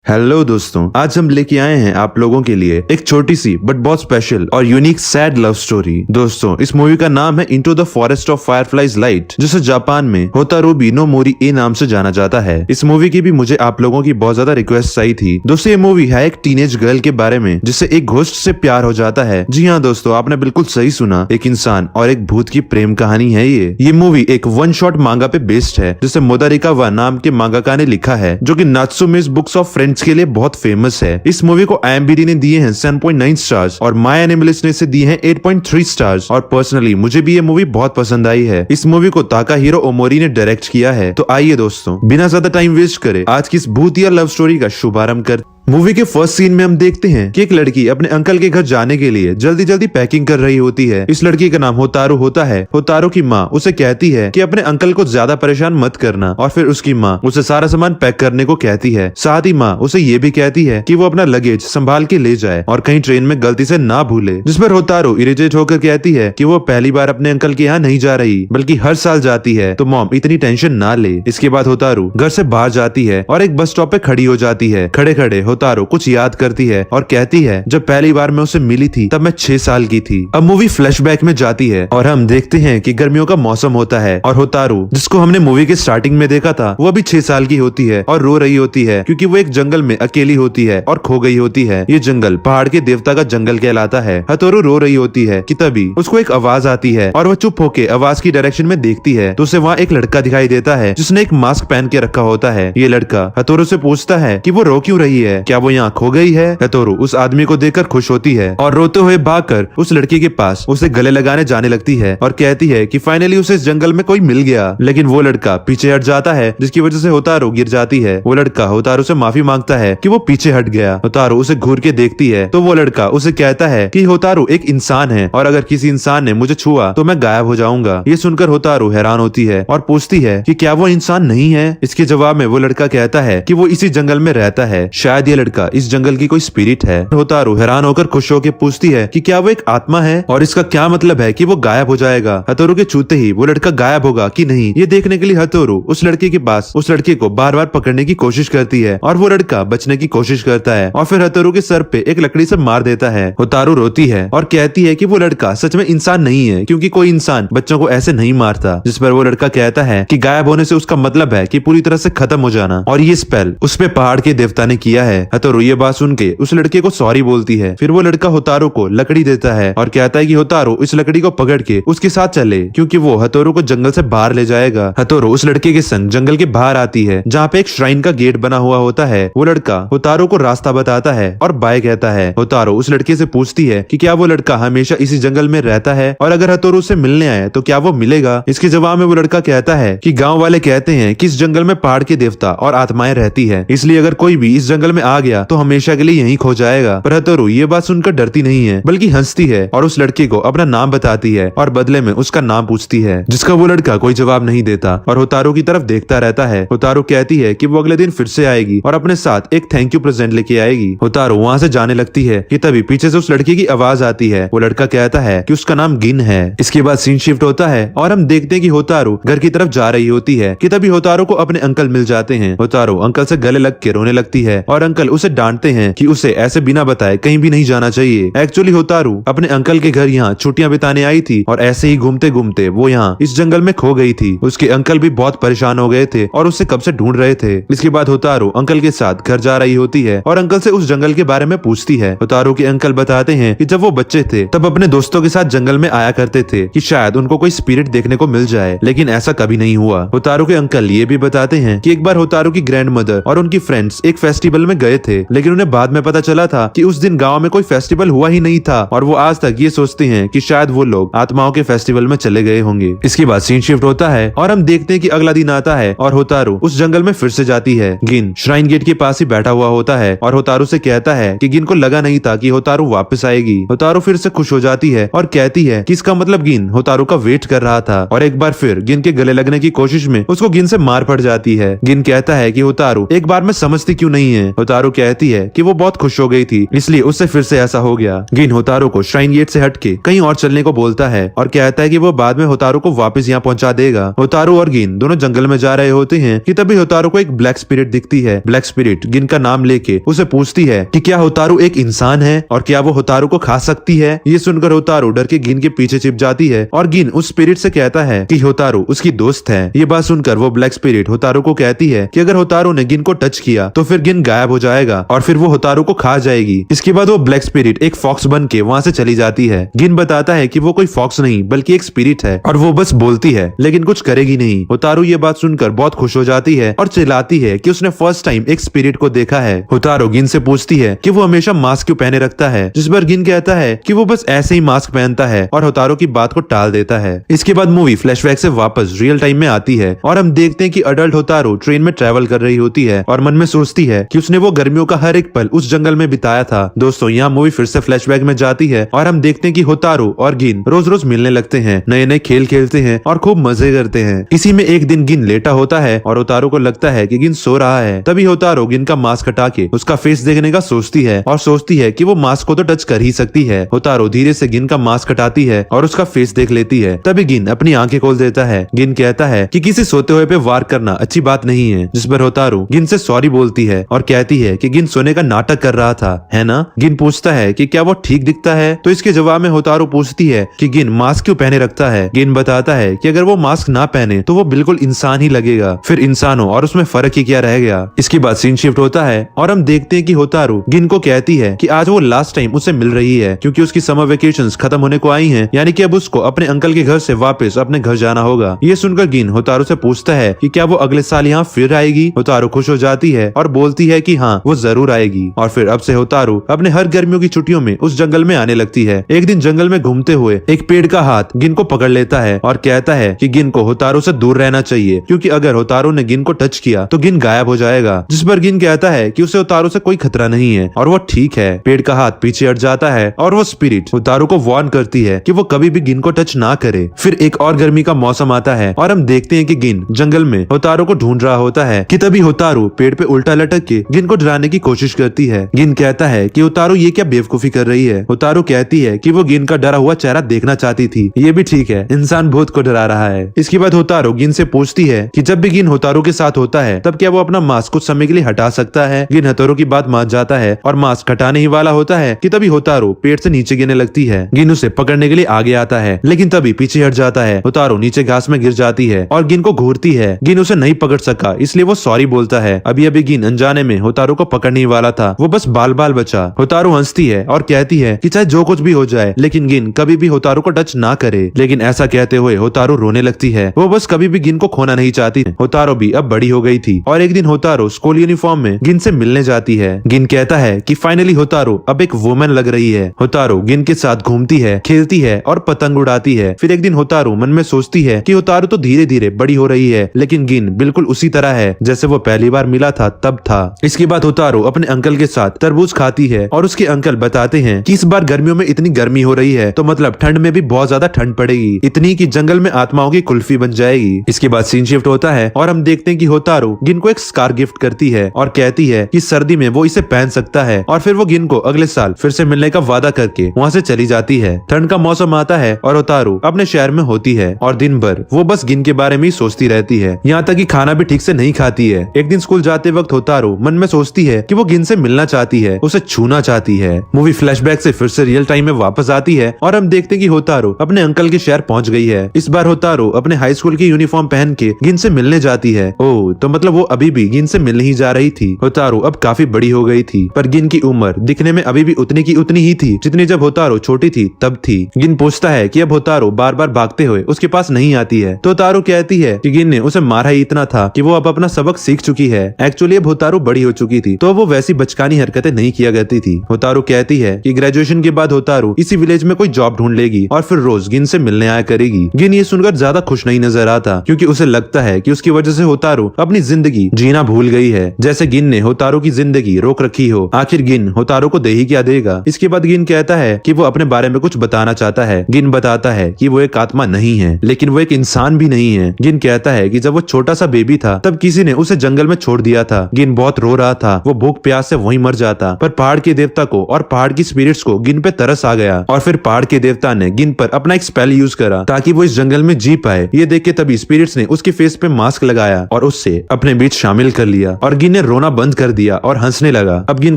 Hello दोस्तों, आज हम लेके आए हैं आप लोगों के लिए एक छोटी सी बट बहुत स्पेशल और यूनिक सैड लव स्टोरी। दोस्तों, इस मूवी का नाम है into the forest of fireflies light, जिसे जापान में होतारुबी नो मोरी ए नाम से जाना जाता है। इस मूवी की भी मुझे आप लोगों की बहुत ज्यादा रिक्वेस्ट आई थी। दोस्तों, ये मूवी है एक टीनेज गर्ल के बारे में जिससे एक घोस्ट से प्यार हो जाता है। जी हाँ दोस्तों, आपने बिल्कुल सही सुना, एक इंसान और एक भूत की प्रेम कहानी है ये मूवी एक वन शॉट मांगा पे बेस्ड है, जिसे मोदारिकावा नाम के मांगाका ने लिखा है, जो कि नात्सुमिस बुक्स ऑफ फ्रेंड्स के लिए बहुत फेमस है। इस मूवी को IMDb ने दिए हैं 7.9 स्टार्स और माय एनिमलिस्ट ने इसे दिए हैं 8.3 स्टार्स। और पर्सनली मुझे भी ये मूवी बहुत पसंद आई है। इस मूवी को ताकाहिरो ओमोरी ने डायरेक्ट किया है। तो आइए दोस्तों, बिना ज्यादा टाइम वेस्ट करे आज की इस भूतिया लव स्टोरी का शुभारंभ कर। मूवी के फर्स्ट सीन में हम देखते हैं कि एक लड़की अपने अंकल के घर जाने के लिए जल्दी जल्दी पैकिंग कर रही होती है। इस लड़की का नाम होतारू होता है। होतारू की माँ उसे कहती है कि अपने अंकल को ज्यादा परेशान मत करना, और फिर उसकी माँ उसे सारा सामान पैक करने को कहती है। साथ ही माँ उसे ये भी कहती है कि वो अपना लगेज संभाल के ले जाए और कहीं ट्रेन में गलती से ना भूले। जिस पर होतारू इरिटेट होकर कहती है कि वो पहली बार अपने अंकल के यहाँ नहीं जा रही, बल्कि हर साल जाती है, तो मॉम इतनी टेंशन ना ले। इसके बाद होतारू घर से बाहर जाती है और एक बस स्टॉप पे खड़ी हो जाती है। खड़े खड़े होतारू कुछ याद करती है और कहती है, जब पहली बार मैं उसे मिली थी तब मैं 6 साल की थी। अब मूवी फ्लैशबैक में जाती है और हम देखते हैं कि गर्मियों का मौसम होता है और होतारू, जिसको हमने मूवी के स्टार्टिंग में देखा था, वो भी 6 साल की होती है और रो रही होती है क्योंकि वो एक जंगल में अकेली होती है और खो गई होती है। ये जंगल पहाड़ के देवता का जंगल कहलाता है। होतारू रो रही होती है कि तभी उसको एक आवाज आती है और वो चुप होके आवाज की डायरेक्शन में देखती है, तो उसे वहाँ एक लड़का दिखाई देता है जिसने एक मास्क पहन के रखा होता है। ये लड़का होतारू से पूछता है कि वो रो क्यों रही है, क्या वो यहाँ खो गई है। होतारू उस आदमी को देखकर खुश होती है और रोते हुए भागकर उस लड़की के पास उसे गले लगाने जाने लगती है और कहती है कि फाइनली उसे इस जंगल में कोई मिल गया। लेकिन वो लड़का पीछे हट जाता है, जिसकी वजह से होतारू गिर जाती है। वो लड़का होतारू से माफी मांगता है कि वो पीछे हट गया। होतारू उसे घूर के देखती है तो वो लड़का उसे कहता है कि होतारू एक इंसान है और अगर किसी इंसान ने मुझे छुआ तो मैं गायब हो जाऊंगा। ये सुनकर होतारू हैरान होती है और पूछती है कि क्या वो इंसान नहीं है। इसके जवाब में वो लड़का कहता है कि वो इसी जंगल में रहता है, शायद ये लड़का इस जंगल की कोई स्पिरिट है। होतारू हैरान होकर खुश होकर पूछती है कि क्या वो एक आत्मा है और इसका क्या मतलब है कि वो गायब हो जाएगा। होतारू के छूते ही वो लड़का गायब होगा कि नहीं, ये देखने के लिए होतारू उस लड़के के पास उस लड़के को बार बार पकड़ने की कोशिश करती है और वो लड़का बचने की कोशिश करता है और फिर होतारू के सर पे एक लकड़ी से मार देता है। होतारू रोती है और कहती है कि वो लड़का सच में इंसान नहीं है, क्योंकि कोई इंसान बच्चों को ऐसे नहीं मारता। जिस पर वो लड़का कहता है कि गायब होने से उसका मतलब है कि पूरी तरह से खत्म हो जाना, और ये स्पेल उस पे पहाड़ के देवता ने किया है। होतारू ये बात सुन के उस लड़के को सॉरी बोलती है। फिर वो लड़का होतारू को लकड़ी देता है और कहता है कि होतारू इस लकड़ी को पकड़ के उसके साथ चले, क्योंकि वो होतारू को जंगल से बाहर ले जाएगा। होतारू उस लड़के के संग जंगल के बाहर आती है, जहाँ पे एक श्राइन का गेट बना हुआ होता है। वो लड़का होतारू को रास्ता बताता है और बाय कहता है। होतारू उस लड़के से पूछती है कि क्या वो लड़का हमेशा इसी जंगल में रहता है और अगर होतारू से मिलने आए तो क्या वो मिलेगा। इसके जवाब में वो लड़का कहता है कि गाँव वाले कहते हैं कि इस जंगल में पहाड़ के देवता और आत्माएं रहती है, इसलिए अगर कोई भी इस जंगल में आ गया तो हमेशा के लिए यहीं खो जाएगा। पर होतारू ये बात सुनकर डरती नहीं है, बल्कि हंसती है और उस लड़के को अपना नाम बताती है और बदले में उसका नाम पूछती है, जिसका वो लड़का कोई जवाब नहीं देता और होतारू की तरफ देखता रहता है। होतारू कहती है कि वो अगले दिन फिर से आएगी और अपने साथ एक थैंक यू प्रेजेंट लेके आएगी। होतारू वहाँ से जाने लगती है कि तभी पीछे से उस लड़के की आवाज आती है। वो लड़का कहता है कि उसका नाम गिन है। इसके बाद सीन शिफ्ट होता है और हम देखते हैं कि होतारू घर की तरफ जा रही होती है कि तभी होतारू को अपने अंकल मिल जाते हैं। होतारू अंकल से गले लग के रोने लगती है और अंकल उसे डांटते हैं कि उसे ऐसे बिना बताए कहीं भी नहीं जाना चाहिए। एक्चुअली होतारू अपने अंकल के घर यहाँ छुट्टियां बिताने आई थी और ऐसे ही घूमते घूमते वो यहाँ इस जंगल में खो गई थी। उसके अंकल भी बहुत परेशान हो गए थे और उसे कब से ढूंढ रहे थे। इसके बाद होतारू अंकल के साथ घर जा रही होती है और अंकल से उस जंगल के बारे में पूछती है। होतारू के अंकल बताते हैं कि जब वो बच्चे थे तब अपने दोस्तों के साथ जंगल में आया करते थे कि शायद उनको कोई स्पिरिट देखने को मिल जाए, लेकिन ऐसा कभी नहीं हुआ। होतारू के अंकल ये भी बताते हैं कि एक बार होतारू की ग्रैंड मदर और उनकी फ्रेंड्स एक फेस्टिवल में गए थे, लेकिन उन्हें बाद में पता चला था कि उस दिन गाँव में कोई फेस्टिवल हुआ ही नहीं था और वो आज तक ये सोचते हैं कि शायद वो लोग आत्माओं के फेस्टिवल में चले गए होंगे। इसके बाद सीन शिफ्ट होता है और हम देखते हैं कि अगला दिन आता है और होतारू उस जंगल में फिर से जाती है। गिन श्राइन गेट के पास ही बैठा हुआ होता है और होतारू से कहता है कि गिन को लगा नहीं था कि होतारू वापस आएगी। होतारू फिर से खुश हो जाती है और कहती है कि इसका मतलब गिन होतारू का वेट कर रहा था, और एक बार फिर गिन के गले लगने की कोशिश में उसको गिन से मार पड़ जाती है। गिन कहता है कि होतारू एक बार में समझती क्यों नहीं है। होतारू होतारो कहती है कि वो बहुत खुश हो गई थी, इसलिए उससे फिर से ऐसा हो गया। गिन होतारो को श्राइन गेट से हटके कहीं और चलने को बोलता है और कहता है कि वो बाद में होतारो को वापस यहाँ पहुंचा देगा। होतारो और गिन दोनों जंगल में जा रहे होते हैं कि तभी होतारो को एक ब्लैक स्पिरिट दिखती है। ब्लैक स्पिरिट गिन का नाम लेके उसे पूछती है कि क्या होतारो एक इंसान है और क्या वो होतारो को खा सकती है। ये सुनकर होतारो डर के गिन के पीछे छिप जाती है और गिन उस स्पिरिट से कहता है कि होतारो उसकी दोस्त है। ये बात सुनकर वो ब्लैक स्पिरिट होतारो को कहती है कि अगर होतारो ने गिन को टच किया तो फिर गिन गायब हो जाएगा और फिर वो होतारो को खा जाएगी। इसके बाद वो ब्लैक स्पिरिट एक फॉक्स बन के वहाँ से चली जाती है। गिन बताता है कि वो कोई फॉक्स नहीं बल्कि एक स्पिरिट है और वो बस बोलती है लेकिन कुछ करेगी नहीं। होतारो ये बात सुनकर बहुत खुश हो जाती है और चिल्लाती है कि उसने फर्स्ट टाइम एक स्पिरिट को देखा है। होतारो गिन से पूछती है कि वो हमेशा मास्क क्यों पहने रखता है, जिस पर गिन कहता है कि वो बस ऐसे ही मास्क पहनता है और होतारो की बात को टाल देता है। इसके बाद मूवी फ्लैशबैक से वापस रियल टाइम में आती है और हम देखते हैं कि अडल्ट होतारो ट्रेन में ट्रेवल कर रही होती है और मन में सोचती है कि उसने वो गर्मियों का हर एक पल उस जंगल में बिताया था। दोस्तों यहाँ मूवी फिर से फ्लैशबैक में जाती है और हम देखते हैं कि होतारो और गिन रोज रोज मिलने लगते हैं, नए नए खेल खेलते हैं और खूब मजे करते हैं। इसी में एक दिन गिन लेटा होता है और होतारो को लगता है कि गिन सो रहा है। तभी होतारो गिन का मास्क हटा के उसका फेस देखने का सोचती है और सोचती है कि वो मास्क को तो टच कर ही सकती है। होतारो धीरे से गिन का मास्क हटाती है और उसका फेस देख लेती है। तभी गिन अपनी आंखें खोल देता है। गिन कहता है कि किसी सोते हुए पे वार करना अच्छी बात नहीं है, जिस पर होतारो गिन से सॉरी बोलती है और कहती है कि गिन सोने का नाटक कर रहा था, है ना। गिन पूछता है कि क्या वो ठीक दिखता है, तो इसके जवाब में होतारो पूछती है कि गिन मास्क क्यों पहने रखता है। गिन बताता है कि अगर वो मास्क ना पहने तो वो बिल्कुल इंसान ही लगेगा, फिर इंसानों और उसमें फर्क ही क्या रह गया। इसके बाद सीन शिफ्ट होता है और हम देखते हैं कि होतारो गिन को कहती है कि आज वो लास्ट टाइम उसे मिल रही है क्योंकि उसकी समर वेकेशंस खत्म होने को आई हैं, यानी कि अब उसको अपने अंकल के घर से वापस अपने घर जाना होगा। ये सुनकर गिन होतारो से पूछता है कि क्या वो अगले साल यहाँ फिर आएगी। होतारो खुश हो जाती है और बोलती है कि हाँ वो जरूर आएगी और फिर अब से होतारो अपने हर गर्मियों की छुट्टियों में उस जंगल में आने लगती है। एक दिन जंगल में घूमते हुए एक पेड़ का हाथ गिन को पकड़ लेता है और कहता है कि गिन को होतारो से दूर रहना चाहिए क्योंकि अगर होतारो ने गिन को टच किया तो गिन गायब हो जाएगा। जिस पर गिन कहता है कि उसे होतारो से कोई खतरा नहीं है और वो ठीक है। पेड़ का हाथ पीछे हट जाता है और वो स्पिरिट होतारो को वार्न करती है कि वो कभी भी गिन को टच ना करे। फिर एक और गर्मी का मौसम आता है और हम देखते हैं कि गिन जंगल में होतारो को ढूंढ रहा होता है कि तभी होतारो पेड़ पे उल्टा लटक के गिन को डराने की कोशिश करती है। गिन कहता है कि होतारो ये क्या बेवकूफी कर रही है। होतारो कहती है कि वो गिन का डरा हुआ चेहरा देखना चाहती थी। ये भी ठीक है, इंसान भूत को डरा रहा है। इसके बाद होतारो गिन से पूछती है कि जब भी गिन होतारो के साथ होता है तब क्या वो अपना मास्क कुछ समय के लिए हटा सकता है। गिन होतारो की बात मान जाता है और मास्क हटाने ही वाला होता है कि तभी होतारो पेड़ से नीचे गिरने लगती है। गिन उसे पकड़ने के लिए आगे आता है लेकिन तभी पीछे हट जाता है। होतारो नीचे घास में गिर जाती है और गिन को घूरती है। गिन उसे नहीं पकड़ सका इसलिए वो सॉरी बोलता है। अभी अभी गिन अनजाने में होतारो को पकड़ने ही वाला था, वो बस बाल बाल बचा। होतारो हंसती है और कहती है कि चाहे जो कुछ भी हो जाए लेकिन गिन कभी भी होतारो को टच ना करे। लेकिन ऐसा कहते हुए होतारो रोने लगती है। वो बस कभी भी गिन को खोना नहीं चाहती। होतारो भी अब बड़ी हो गई थी और एक दिन होतारो स्कूल यूनिफॉर्म में गिन से मिलने जाती है। गिन कहता है कि फाइनली होतारो अब एक वुमन लग रही है। होतारो गिन के साथ घूमती है, खेलती है और पतंग उड़ाती है। फिर एक दिन होतारो मन में सोचती है कि होतारो तो धीरे धीरे बड़ी हो रही है लेकिन गिन बिल्कुल उसी तरह है जैसे वो पहली बार मिला था तब था। इसके बाद होतारो अपने अंकल के साथ तरबूज खाती है और उसके अंकल बताते हैं कि इस बार गर्मियों में इतनी गर्मी हो रही है तो मतलब ठंड में भी बहुत ज्यादा ठंड पड़ेगी, इतनी कि जंगल में आत्माओं की कुल्फी बन जाएगी। इसके बाद सीन शिफ्ट होता है और हम देखते हैं कि होतारो गिन को एक स्कार गिफ्ट करती है और कहती है कि सर्दी में वो इसे पहन सकता है और फिर वो गिन को अगले साल फिर से मिलने का वादा करके वहाँ से चली जाती है। ठंड का मौसम आता है और होतारो अपने शहर में होती है और दिन भर वो बस गिन के बारे में ही सोचती रहती है, यहाँ तक कि खाना भी ठीक से नहीं खाती है। एक दिन स्कूल जाते वक्त होतारो मन में सोचती है कि वो गिन से मिलना चाहती है, उसे छूना चाहती है। मूवी फ्लैशबैक से फिर से रियल टाइम में वापस आती है और हम देखते हैं कि होतारो अपने अंकल के शहर पहुंच गई है। इस बार होतारो अपने हाई स्कूल की यूनिफॉर्म पहन के गिन से मिलने जाती है। ओह, तो मतलब वो अभी भी गिन से मिलने ही जा रही थी। होतारो अब काफी बड़ी हो गई थी पर गिन की उम्र दिखने में अभी भी उतनी की उतनी ही थी जितनी जब होतारो छोटी थी तब थी। गिन पूछता है कि अब होतारो बार बार भागते हुए उसके पास नहीं आती है तो होतारो कहती है कि गिन ने उसे मारा ही इतना था कि वो अब अपना सबक सीख चुकी है। एक्चुअली अब होतारो बड़ी हो चुकी थी तो वो वैसी बचकानी हरकतें नहीं किया करती थी। होतारो कहती है कि ग्रेजुएशन के बाद होतारो इसी विलेज में कोई जॉब ढूंढ लेगी और फिर रोज गिन से मिलने आया करेगी। गिन ये सुनकर ज्यादा खुश नहीं नजर आता क्योंकि उसे लगता है कि उसकी वजह से होतारो अपनी जिंदगी जीना भूल गई है, जैसे गिन ने होतारो की जिंदगी रोक रखी हो। आखिर गिन होतारो को दे ही क्या देगा। इसके बाद गिन कहता है कि वो अपने बारे में कुछ बताना चाहता है। गिन बताता है कि वो एक आत्मा नहीं है लेकिन वो एक इंसान भी नहीं है। गिन कहता है कि जब वो छोटा सा बेबी था तब किसी ने उसे जंगल में छोड़ दिया था। गिन बहुत रो रहा था वो भूख प्यास से वहीं मर जाता, पर पहाड़ के देवता को और पहाड़ की स्पिरिट्स को गिन पे तरस आ गया और फिर पहाड़ के देवता ने गिन पर अपना एक स्पेल यूज करा ताकि वो इस जंगल में जी पाए। ये देख के तभी स्पिरिट्स ने उसके फेस पे मास्क लगाया और उससे अपने बीच शामिल कर लिया और गिन ने रोना बंद कर दिया और हंसने लगा। अब गिन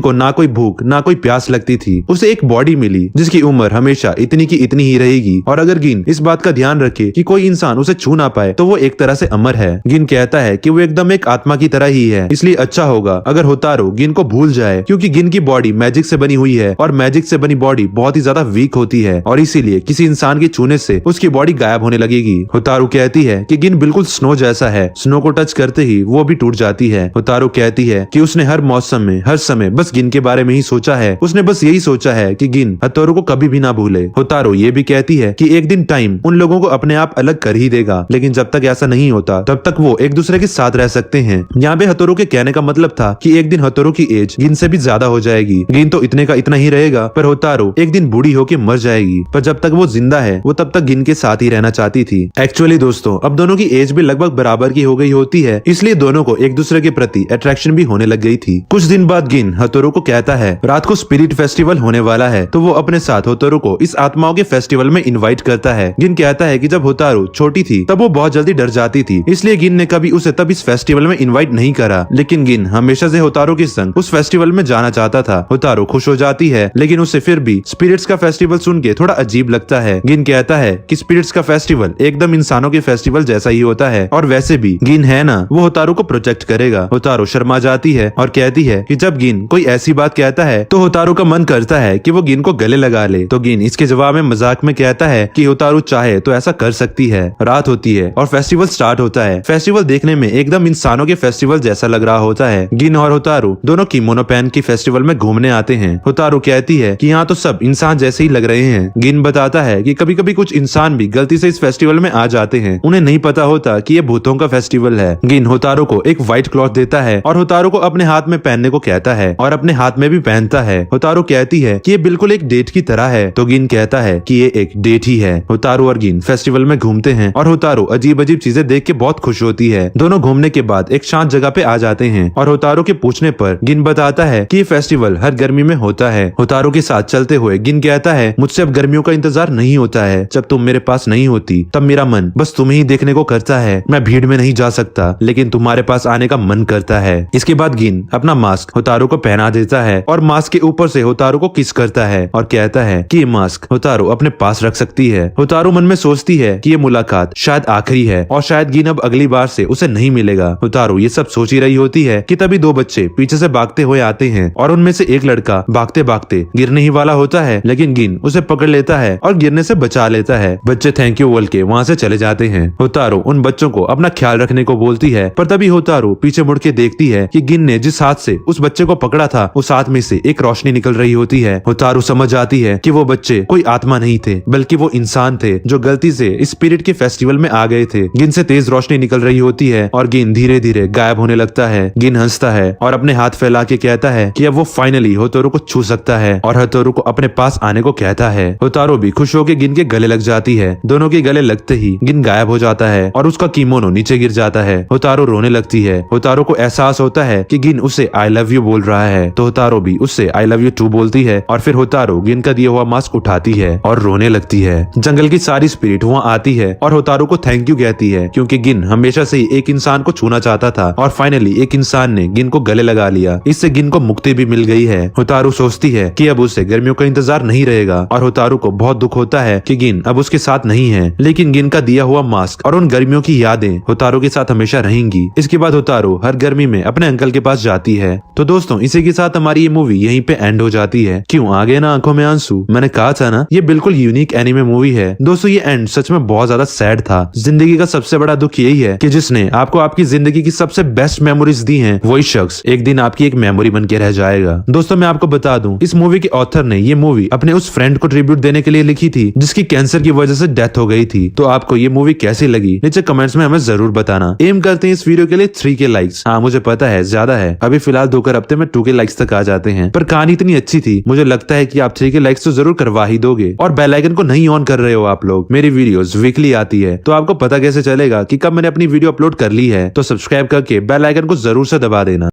को ना कोई भूख ना कोई प्यास लगती थी। उसे एक बॉडी मिली जिसकी उम्र हमेशा इतनी की इतनी ही रहेगी और अगर गिन इस बात का ध्यान रखे कि कोई इंसान उसे छू ना पाए तो वो एक तरह से अमर है। गिन कहता है कि वो एकदम एक आत्मा की तरह ही है, इसलिए अच्छा होगा अगर होतारो गिन को भूल जाए, क्योंकि गिन की बॉडी मैजिक से बनी हुई है और मैजिक से बनी बॉडी बहुत ही ज्यादा वीक होती है और इसीलिए किसी इंसान के छूने से उसकी बॉडी गायब होने लगेगी। होतारो कहती है कि गिन बिल्कुल स्नो जैसा है, स्नो को टच करते ही वो भी टूट जाती है। होतारो कहती है कि उसने हर मौसम में हर समय बस गिन के बारे में ही सोचा है, उसने बस यही सोचा है कि गिन होतारो को कभी भी ना भूले। होतारो ये भी कहती है कि एक दिन टाइम उन लोगों को अपने आप अलग कर ही देगा, लेकिन जब तक ऐसा नहीं होता तब तक वो एक दूसरे के साथ रह सकते हैं। यहाँ पे होतारो के कहने का मतलब था कि एक दिन होतारो की एज गिन से भी ज्यादा हो जाएगी। गिन तो इतने का इतना ही रहेगा, पर होतारो एक दिन बूढ़ी होके मर जाएगी, पर जब तक वो जिंदा है वो तब तक गिन के साथ ही रहना चाहती थी। एक्चुअली दोस्तों अब दोनों की एज भी लगभग बराबर की हो गई होती है, इसलिए दोनों को एक दूसरे के प्रति अट्रैक्शन भी होने लग गई थी। कुछ दिन बाद गिन होतारो को कहता है रात को स्पिरिट फेस्टिवल होने वाला है, तो वो अपने साथ होतारो को इस आत्माओं के फेस्टिवल में इनवाइट करता है। गिन कहता है कि जब होतारो छोटी थी तब वो बहुत जल्दी डर जाती थी, इसलिए गिन ने कभी उसे तब इस फेस्टिवल में इनवाइट नहीं करा, लेकिन गिन हमेशा से होतारो के संग उस फेस्टिवल में जाना चाहता था। होतारो खुश हो जाती है, लेकिन उसे फिर भी स्पिरिट्स का फेस्टिवल सुन के थोड़ा अजीब लगता है। गिन कहता है कि स्पिरिट्स का फेस्टिवल एकदम इंसानों के फेस्टिवल जैसा ही होता है और वैसे भी गिन है ना, वो होतारो को प्रोटेक्ट करेगा। होतारो शर्मा जाती है और कहती है कि जब गिन कोई ऐसी बात कहता है तो होतारो का मन करता है कि वो गिन को गले लगा ले, तो गिन इसके जवाब में मजाक में कहता है कि होतारो चाहे तो ऐसा कर सकती है। रात होती है और फेस्टिवल स्टार्ट होता है। फेस्टिवल देखने में एकदम इंसानों के फेस्टिवल जैसा लग रहा होता है। गिन और होतारो दोनों किमोनो पहन के फेस्टिवल में घूमने आते हैं। होतारो कहती है कि यहाँ तो सब इंसान जैसे ही लग रहे हैं। गिन बताता है कि कभी कभी कुछ इंसान भी गलती से इस फेस्टिवल में आ जाते हैं, उन्हें नहीं पता होता कि ये भूतों का फेस्टिवल है। गिन होतारो को एक व्हाइट क्लॉथ देता है और होतारो को अपने हाथ में पहनने को कहता है और अपने हाथ में भी पहनता है। होतारो कहती है कि ये बिल्कुल एक डेट की तरह है, तो गिन कहता है कि ये एक डेट ही है। होतारो और गिन फेस्टिवल में घूमते हैं और होतारो अजीब अजीब चीजें देख के बहुत खुश होती है। दोनों घूमने के बाद एक शांत जगह पे आ जाते हैं और होतारो के पूछने पर गिन बताता है कि ये फेस्टिवल हर गर्मी में होता है। होतारो के साथ चलते हुए गिन कहता है मुझसे अब गर्मियों का इंतजार नहीं होता है, जब तुम मेरे पास नहीं होती तब मेरा मन बस तुम्हें ही देखने को करता है। मैं भीड़ में नहीं जा सकता, लेकिन तुम्हारे पास आने का मन करता है। इसके बाद गिन अपना मास्क होतारो को पहना देता है और मास्क के ऊपर से होतारो को किस करता है और कहता है कि ये मास्क होतारो अपने पास रख सकती है। होतारो मन में सोचती है कि ये मुलाकात शायद आखिरी है और शायद गिन अब अगली बार से उसे नहीं मिलेगा। होतारो ये सब सोच ही रही होती है कि तभी दो बच्चे पीछे से भागते हुए आते हैं और उनमें से एक लड़का भागते भागते गिरने ही वाला होता है, लेकिन गिन उसे पकड़ लेता है और गिरने से बचा लेता है। बच्चे थैंक यू बोल के वहाँ से चले जाते हैं। होतारो उन बच्चों को अपना ख्याल रखने को बोलती है, पर तभी होतारो पीछे मुड़ के देखती है कि गिन ने जिस हाथ से उस बच्चे को पकड़ा था उस हाथ में से एक रोशनी निकल रही होती है। होतारो समझ आती है कि वो बच्चे कोई आत्मा नहीं थे, बल्कि वो इंसान थे जो गलती से स्पिरिट के फेस्टिवल में आ गए थे। गिन से तेज रोशनी निकल रही होती है और गिन धीरे धीरे गायब होने लगता है। गिन हंसता है और अपने हाथ फैला के कहता है कि अब वो फाइनली होतारो को छू सकता है और होतारो को अपने पास आने को कहता है। होतारो भी खुश होकर गिन के गले लग जाती है। दोनों के गले लगते ही गिन गायब हो जाता है और उसका कीमोनो नीचे गिर जाता है। होतारो रोने लगती है। होतारो को एहसास होता है कि गिन उसे आई लव यू बोल रहा है, तो होतारो भी उससे आई लव यू टू बोलती है और फिर होतारो गिन का दिया हुआ मास्क उठाती है और रोने लगती है। जंगल की सारी स्पिरिट वहाँ आती है और होतारो को थैंक यू कहती है, क्योंकि गिन हमेशा से ही एक इंसान को छूना चाहता था और फाइनली एक इंसान ने गिन को गले लगा लिया। इससे गिन को मुक्ति भी मिल गई है। होतारो सोचती है कि अब उसे गर्मियों का इंतजार नहीं रहेगा और होतारो को बहुत दुख होता है कि गिन अब उसके साथ नहीं है, लेकिन गिन का दिया हुआ मास्क और उन गर्मियों की यादें होतारो के साथ हमेशा रहेंगी। इसके बाद होतारो हर गर्मी में अपने अंकल के पास जाती है। तो दोस्तों इसी के साथ हमारी ये मूवी यहीं पे एंड हो जाती है। क्यों आ गए ना आंखों में आंसू? मैंने कहा था ना ये बिल्कुल यूनिक एनिमे मूवी है। दोस्तों ये एंड सच में बहुत ज्यादा सैड था। जिंदगी का सबसे बड़ा दुख यही है कि जिसने आपको आपकी जिंदगी की सबसे बेस्ट मेमोरीज दी हैं, वही शख्स एक दिन आपकी एक मेमोरी बन के रह जाएगा। दोस्तों मैं आपको बता दूं, इस मूवी के ऑथर ने ये मूवी अपने उस फ्रेंड को ट्रिब्यूट देने के लिए लिखी थी जिसकी कैंसर की वजह से डेथ हो गई थी। तो आपको ये मूवी कैसी लगी नीचे कमेंट्स में हमें जरूर बताना। एम करते हैं इस वीडियो के लिए 3K लाइक्स। हाँ मुझे पता है ज्यादा है, अभी फिलहाल 2 हफ्ते में 2K लाइक्स तक आ जाते हैं, पर कहानी इतनी अच्छी थी, मुझे लगता है कि आप 3K लाइक्स तो जरूर करवा ही दोगे। और बेल आइकन को नहीं ऑन कर रहे हो आप लोग। मेरी वीडियोस वीकली आती है, तो आपको पता कैसे चलेगा कि कब मैंने अपनी वीडियो अपलोड कर ली है? तो सब्सक्राइब करके बेल आइकन को जरूर से दबा देना।